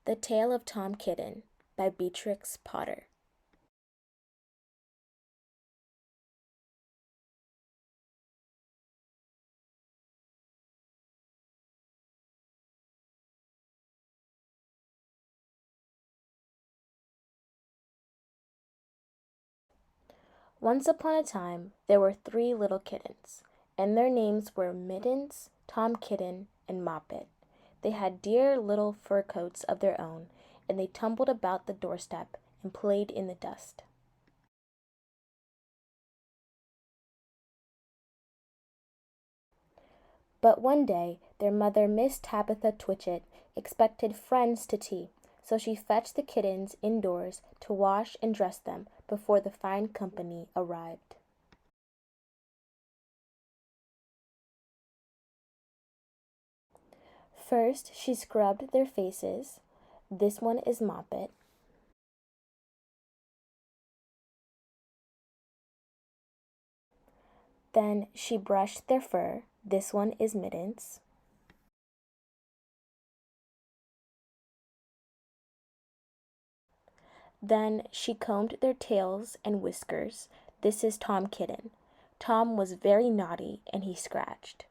The Tale of Tom Kitten by Beatrix Potter. Once upon a time, there were 3 little kittens, and their names were Mittens, Tom Kitten, and Moppet. They had dear little fur coats of their own, and they tumbled about the doorstep and played in the dust. But one day their mother, Miss Tabitha Twitchit, expected friends to tea, so she fetched the kittens indoors to wash and dress them before the fine company arrived. First she scrubbed their faces. This one is Moppet. Then she brushed their fur. This one is Mittens. Then she combed their tails and whiskers. This is Tom Kitten. Tom was very naughty and he scratched.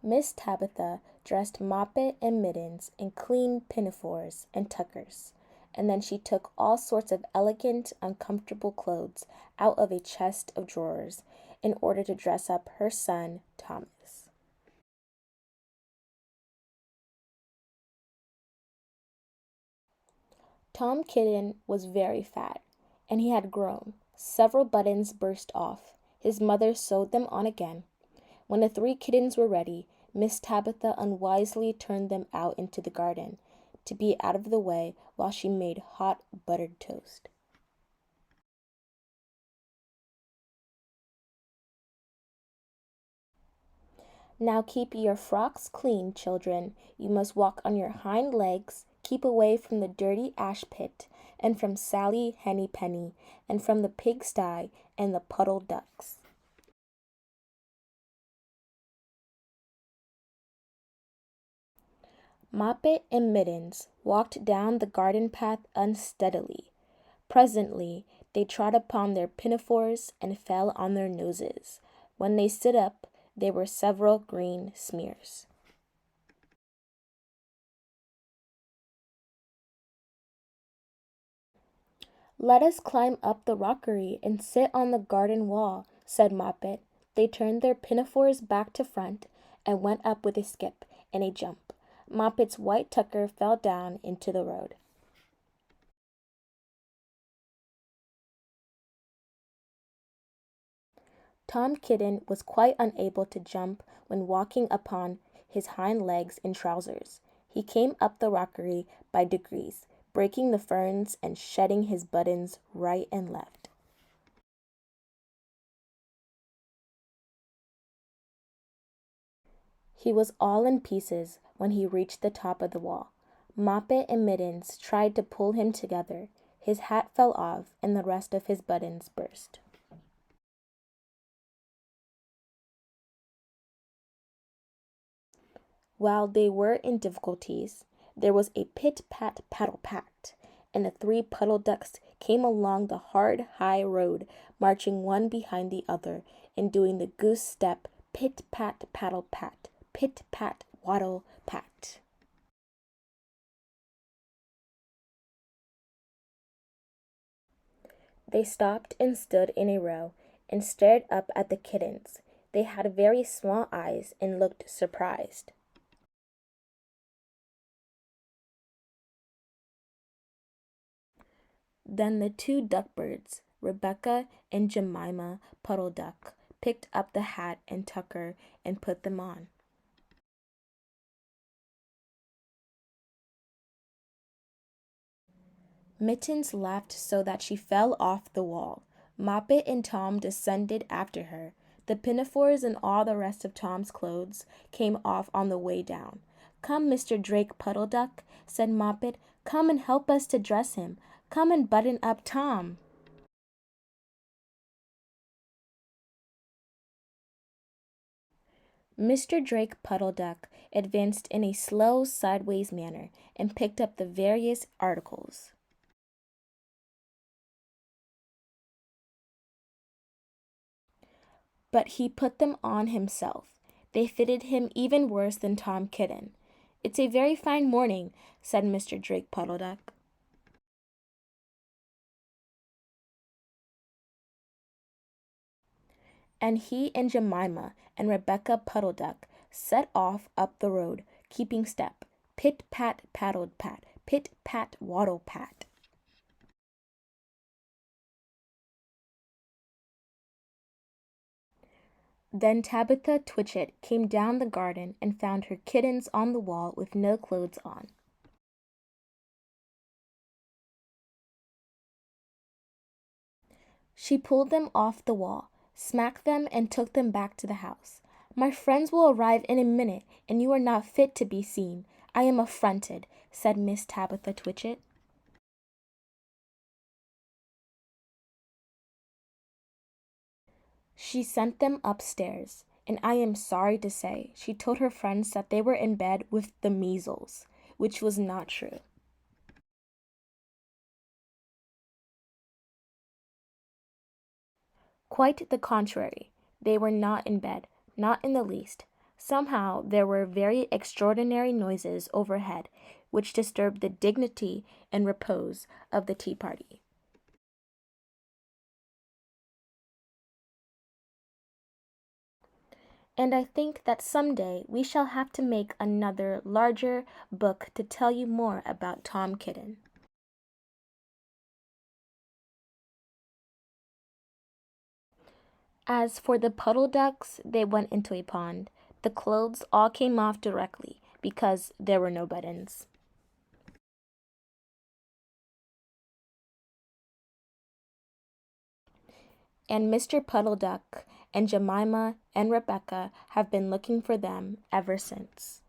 Miss Tabitha dressed Moppet and Mittens in clean pinafores and tuckers, and then she took all sorts of elegant, uncomfortable clothes out of a chest of drawers in order to dress up her son, Thomas. Tom Kitten was very fat, and he had grown. Several buttons burst off. His mother sewed them on again. When the 3 kittens were ready, Miss Tabitha unwisely turned them out into the garden, to be out of the way while she made hot buttered toast. Now keep your frocks clean, children. You must walk on your hind legs, keep away from the dirty ash pit, and from Sally Henny Penny, and from the pigsty and the puddle ducks. Moppet and Mittens walked down the garden path unsteadily. Presently they trod upon their pinafores and fell on their noses. When they stood up, there were several green smears. "Let us climb up the rockery and sit on the garden wall," said Moppet. They turned their pinafores back to front and went up with a skip and a jump. Moppet's white tucker fell down into the road. Tom Kitten was quite unable to jump when walking upon his hind legs in trousers. He came up the rockery by degrees, breaking the ferns and shedding his buttons right and left. He was all in pieces when he reached the top of the wall. Moppet and Mittens tried to pull him together. His hat fell off and the rest of his buttons burst. While they were in difficulties, there was a pit-pat-paddle-pat, and the 3 puddle ducks came along the hard, high road, marching one behind the other, and doing the goose step, pit-pat-paddle-pat, pit-pat-waddle-pat. They stopped and stood in a row, and stared up at the kittens. They had very small eyes and looked surprised. Then the 2 duckbirds, Rebecca and Jemima Puddle Duck, picked up the hat and tucker and put them on. Mittens laughed so that she fell off the wall. Moppet and Tom descended after her. The pinafores and all the rest of Tom's clothes came off on the way down. "Come, Mr. Drake Puddle Duck," said Moppet. "Come and help us to dress him. Come and button up Tom." Mr. Drake Puddle Duck advanced in a slow, sideways manner and picked up the various articles. But he put them on himself. They fitted him even worse than Tom Kitten. "It's a very fine morning," said Mr. Drake Puddle Duck. And he and Jemima and Rebecca Puddle Duck set off up the road, keeping step. Pit pat paddled pat, pit pat waddle pat. Then Tabitha Twitchit came down the garden and found her kittens on the wall with no clothes on. She pulled them off the wall, smacked them, and took them back to the house. "My friends will arrive in a minute, and you are not fit to be seen. I am affronted," said Miss Tabitha Twitchit. She sent them upstairs, and I am sorry to say she told her friends that they were in bed with the measles, which was not true. Quite the contrary. They were not in bed, not in the least. Somehow there were very extraordinary noises overhead, which disturbed the dignity and repose of the tea party. And I think that some day we shall have to make another larger book to tell you more about Tom Kitten. As for the puddle ducks, they went into a pond. The clothes all came off directly because there were no buttons. And Mr. Puddle Duck and Jemima and Rebecca have been looking for them ever since.